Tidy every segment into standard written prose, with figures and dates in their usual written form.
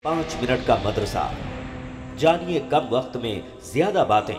5 minute का मदरसा, जानिए कम वक्त में ज्यादा बातें।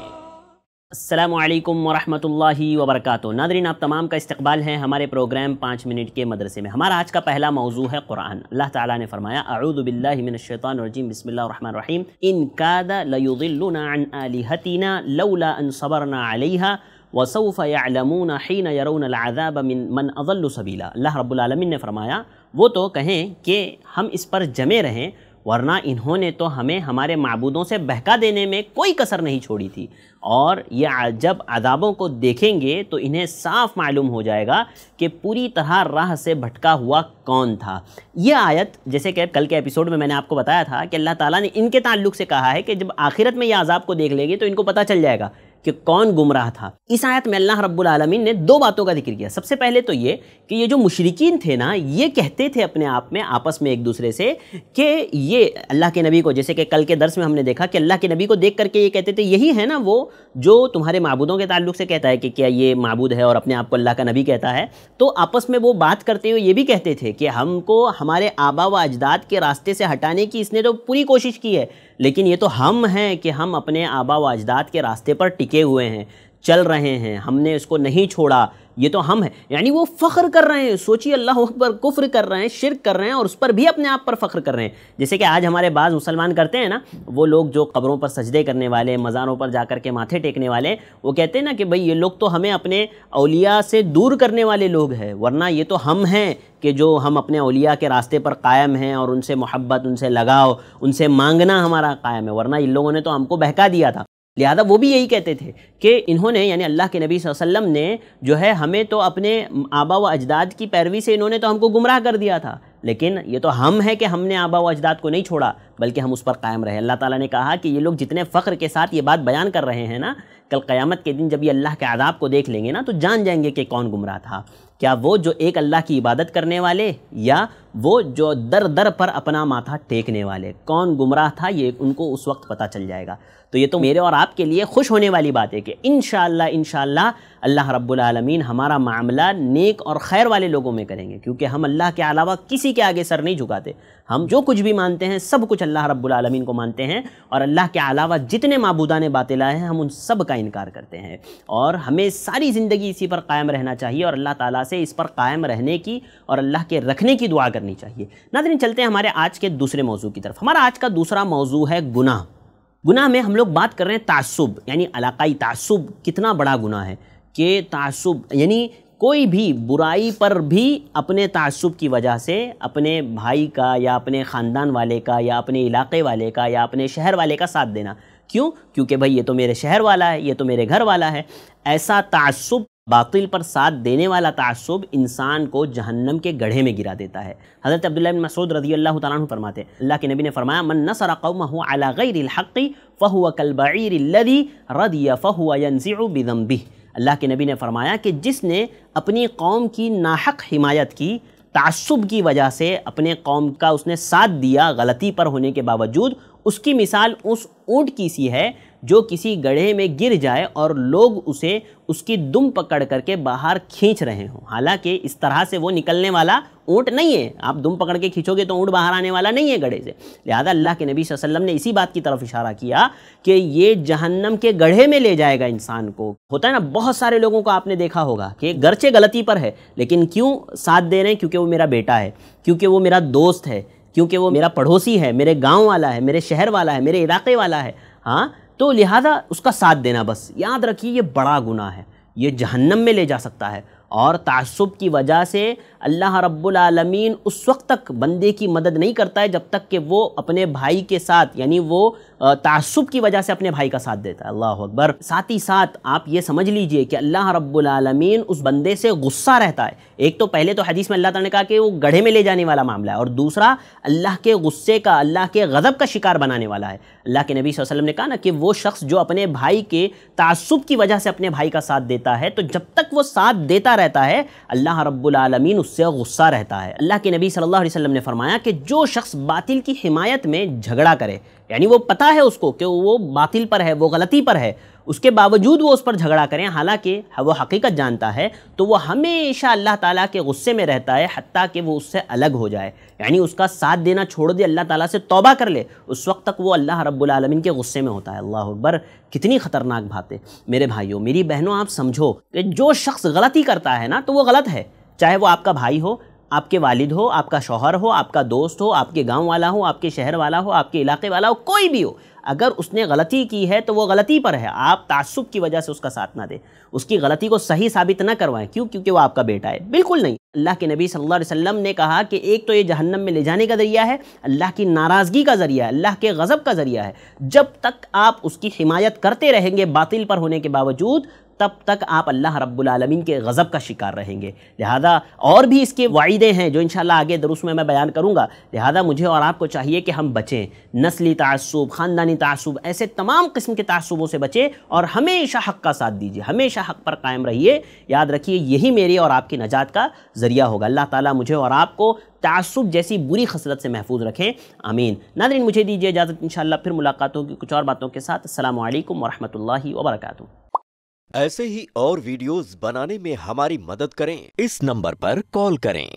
अस्सलामु अलैकुम वरहमतुल्लाहि वबरकातुहू। नादरीन, आप तमाम का इस्तकबाल है हमारे प्रोग्राम 5 मिनट के मदरसे में। हमारा आज का पहला मौजू है कुरान। अल्लाह ताला ने फरमाया, अऊज़ु बिल्लाहि मिनश्शैतानिर्रजीम, बिस्मिल्लाहिर्रहमानिर्रहीम, इन कादा लयुदिल्लुना अन आलिहतिना लौला अन सबरना अलैहा वसौफ यअलमून हीन यरौनल अज़ाब मन अज़ल्लु सबीला। अल्लाह रब्बुल आलमीन ने फरमाया, वो तो कहें कि हम इस पर जमे रहें, वरना इन्होंने तो हमें हमारे माबूदों से बहका देने में कोई कसर नहीं छोड़ी थी, और ये जब अज़ाबों को देखेंगे तो इन्हें साफ मालूम हो जाएगा कि पूरी तरह राह से भटका हुआ कौन था। ये आयत, जैसे कि कल के एपिसोड में मैंने आपको बताया था कि अल्लाह ताला ने इनके ताल्लुक़ से कहा है कि जब आखिरत में ये अज़ाब को देख लेंगे तो इनको पता चल जाएगा कि कौन गुमराह था। इस आयत में अल्लाह रब्बुल आलमीन ने 2 बातों का जिक्र किया। सबसे पहले तो ये कि ये जो मुशरिकीन थे ना, ये कहते थे अपने आप में आपस में एक दूसरे से कि ये अल्लाह के नबी को, जैसे कि कल के दर्स में हमने देखा कि अल्लाह के नबी को देख करके ये कहते थे, यही है ना वो जो तुम्हारे माबूदों के ताल्लुक़ से कहता है कि क्या ये माबूद है और अपने आप को अल्लाह का नबी कहता है। तो आपस में वो बात करते हुए ये भी कहते थे कि हमको हमारे आबा व अजदाद के रास्ते से हटाने की इसने तो पूरी कोशिश की है, लेकिन ये तो हम हैं कि हम अपने आबा व अजदाद के रास्ते पर टिके हुए हैं, चल रहे हैं, हमने इसको नहीं छोड़ा, ये तो हम हैं। यानी वो फ़ख्र कर रहे हैं। सोचिए, अल्लाह अकबर, कुफ्र कर रहे हैं, शिर्क कर रहे हैं और उस पर भी अपने आप पर फ़ख्र कर रहे हैं। जैसे कि आज हमारे बाज़ मुसलमान करते हैं ना, वो लोग जो कब्रों पर सजदे करने वाले, मज़ारों पर जाकर के माथे टेकने वाले, वो कहते हैं ना कि भाई ये लोग तो हमें अपने औलिया से दूर करने वाले लोग हैं, वरना ये तो हम हैं कि जो हम अपने औलिया के रास्ते पर कायम हैं और उनसे मोहब्बत, उनसे लगाव, उनसे मांगना हमारा कायम है, वरना इन लोगों ने तो हमको बहका दिया था। लिहाजा वो भी यही कहते थे कि इन्होंने, यानी अल्लाह के नबी सल्लल्लाहु अलैहि वसल्लम ने जो है हमें तो अपने आबा व अजदाद की पैरवी से इन्होंने तो हमको गुमराह कर दिया था, लेकिन ये तो हम हैं कि हमने आबा व अजदाद को नहीं छोड़ा बल्कि हम उस पर कायम रहे। अल्लाह ताला ने कहा कि ये लोग जितने फ़ख्र के साथ ये बात बयान कर रहे हैं ना, कल क़यामत के दिन जब ये अल्लाह के अज़ाब को देख लेंगे ना तो जान जाएंगे कि कौन गुमराह था। क्या वो जो एक अल्लाह की इबादत करने वाले, या वो जो दर दर पर अपना माथा टेकने वाले? कौन गुमराह था ये उनको उस वक्त पता चल जाएगा। तो ये तो मेरे और आपके लिए खुश होने वाली बात है कि इंशाअल्लाह अल्लाह रब्बुल आलमीन हमारा मामला नेक और खैर वाले लोगों में करेंगे, क्योंकि हम अल्लाह के अलावा किसी के आगे सर नहीं झुकाते। हम जो कुछ भी मानते हैं सब कुछ अल्लाह रब्बुल आलमीन को मानते हैं, और अल्लाह के अलावा जितने माबूदाने बातिला हैं हम उन सब का इनकार करते हैं, और हमें सारी ज़िंदगी इसी पर कायम रहना चाहिए और अल्लाह ताला से इस पर कायम रहने की और अल्लाह के रखने की दुआ करनी चाहिए। नाज़रीन, चलते हैं हमारे आज के दूसरे मौजू की तरफ। हमारा आज का दूसरा मौजू है गुनाह। गुनाह में हम लोग बात कर रहे हैं तासुब, यानी इलाकाई तासुब कितना बड़ा गुनाह है कि तासुब यानी कोई भी बुराई पर भी अपने तासुब की वजह से अपने भाई का या अपने ख़ानदान वाले का या अपने इलाके वाले का या अपने शहर वाले का साथ देना। क्यों? क्योंकि भाई ये तो मेरे शहर वाला है, ये तो मेरे घर वाला है। ऐसा तासुब, बातिल पर साथ देने वाला तासुब इंसान को जहन्नम के गड्ढे में गिरा देता है। हज़रत अब्दुल्लाह बिन मसूद रज़ियल्लाहु तआला अन्हु फरमाते हैं, अल्लाह के नबी ने फरमाया, मन नसरा कौमहु अला गैरिल हक़्क़ि फ़हुव कल बईरिल लज़ी रदिया फ़हुव यंज़िउ बिज़ंबिही। अल्लाह के नबी ने फरमाया कि जिसने अपनी कौम की नाहक हिमायत की, तासुब की वजह से अपने कौम का उसने साथ दिया गलती पर होने के बावजूद, उसकी मिसाल उस ऊँट की सी है जो किसी गड्ढे में गिर जाए और लोग उसे उसकी दुम पकड़ करके बाहर खींच रहे हों। हालांकि इस तरह से वो निकलने वाला ऊँट नहीं है, आप दुम पकड़ के खींचोगे तो ऊँट बाहर आने वाला नहीं है गड्ढे से। लिहाजा अल्लाह के नबी सल्लल्लाहु अलैहि वसल्लम ने इसी बात की तरफ इशारा किया कि ये जहन्नम के गड्ढे में ले जाएगा इंसान को। होता है ना, बहुत सारे लोगों को आपने देखा होगा कि गरचे गलती पर है लेकिन क्यों साथ दे रहे हैं? क्योंकि वो मेरा बेटा है, क्योंकि वो मेरा दोस्त है, क्योंकि वो मेरा पड़ोसी है, मेरे गाँव वाला है, मेरे शहर वाला है, मेरे इलाके वाला है। हाँ, तो लिहाजा उसका साथ देना, बस याद रखिए ये बड़ा गुनाह है, ये जहन्नम में ले जा सकता है। और तासुब की वजह से अल्लाह रब्बुल आलमीन उस वक्त तक बंदे की मदद नहीं करता है जब तक कि वो अपने भाई के साथ, यानी वो तासुब की वजह से अपने भाई का साथ देता है। अल्लाह अकबर। साथ ही साथ आप ये समझ लीजिए कि अल्लाह रब्बुल आलमीन उस बंदे से गुस्सा रहता है। एक तो पहले तो हदीस में अल्लाह ताला ने कहा कि वो गड्ढे में ले जाने वाला मामला है, और दूसरा अल्लाह के गुस्से का, अल्लाह के गज़ब का शिकार बनाने वाला है। अल्लाह के नबी सल्लल्लाहु अलैहि वसल्लम ने कहा ना कि वो शख्स जो अपने भाई के तासुब की वजह से अपने भाई का साथ देता है, तो जब तक वो साथ देता रहता है अल्लाह रब्बुल आलमीन उससे गुस्सा रहता है। अल्लाह के नबी सल्लल्लाहु अलैहि वसल्लम ने फरमाया कि जो शख्स बातिल की हिमायत में झगड़ा करे, यानी वो पता है उसको कि वो बातिल पर है, वो गलती पर है, اس کے باوجود وہ اس پر جھگڑا کریں، حالانکہ وہ حقیقت جانتا ہے، تو وہ ہمیشہ اللہ تعالیٰ کے غصے میں رہتا ہے حتیٰ کہ وہ اس سے الگ ہو جائے، یعنی اس کا ساتھ دینا چھوڑ دے، اللہ تعالیٰ سے توبہ کر لے، اس وقت تک وہ اللہ رب العالمین کے غصے میں ہوتا ہے۔ اللہ اکبر، کتنی خطرناک بات ہے۔ میرے بھائیوں، میری بہنوں، آپ سمجھو کہ جو شخص غلطی کرتا ہے نا تو وہ غلط ہے، چاہے وہ آپ کا بھائی ہو، آپ کے والد ہو، آپ کا شوہر ہو، آپ کا دوست ہو، آپ کے گاؤں والا ہو، آپ کے شہر والا ہو، آپ کے علاقے والا ہو، کوئی بھی ہو، اگر اس نے غلطی کی ہے تو وہ غلطی پر ہے، آپ تعصب کی وجہ سے اس کا ساتھ نہ دیں، اس کی غلطی کو صحیح ثابت نہ کروائیں، کیونکہ وہ آپ کا بیٹا ہے، بالکل نہیں۔ اللہ کے نبی صلی اللہ علیہ وسلم نے کہا کہ ایک تو یہ جہنم میں لے جانے کا ذریعہ ہے، اللہ کی ناراضگی کا ذریعہ ہے، اللہ کے غضب کا ذریعہ ہے۔ جب تک آپ اس کی حمایت کرتے رہیں گے باطل پر ہونے کے باوجود، تب تک آپ اللہ رب العالمین کے غضب کا شکار رہیں گے۔ لہذا اور بھی اس کے وعیدیں ہیں جو انشاءاللہ آگے دروس میں بیان کروں گا، لہذا مجھے اور آپ کو چاہیے کہ ہم بچیں، نسلی تعصب، خاندانی تعصب، ایسے تمام قسم کے تعصبوں سے بچیں اور ہمیشہ حق کا ساتھ دیجیے، ہمیشہ حق پر قائم رہیے۔ یاد رکھیے یہی میری اور آپ کی نجات کا ذریعہ ہوگا۔ اللہ تعالیٰ مجھے اور آپ کو تعصب جیسی بری خصلت سے محفوظ رکھیں، آمین۔ ناظرین، مجھے دیجیے اجازت، انشاءاللہ پھر ملاقات ہوگی کچھ اور باتوں کے ساتھ۔ السلام علیکم ورحمۃ اللہ وبرکاتہ۔ ایسے ہی اور ویڈیوز بنانے میں ہماری مدد کریں، اس نمبر پر کال کریں۔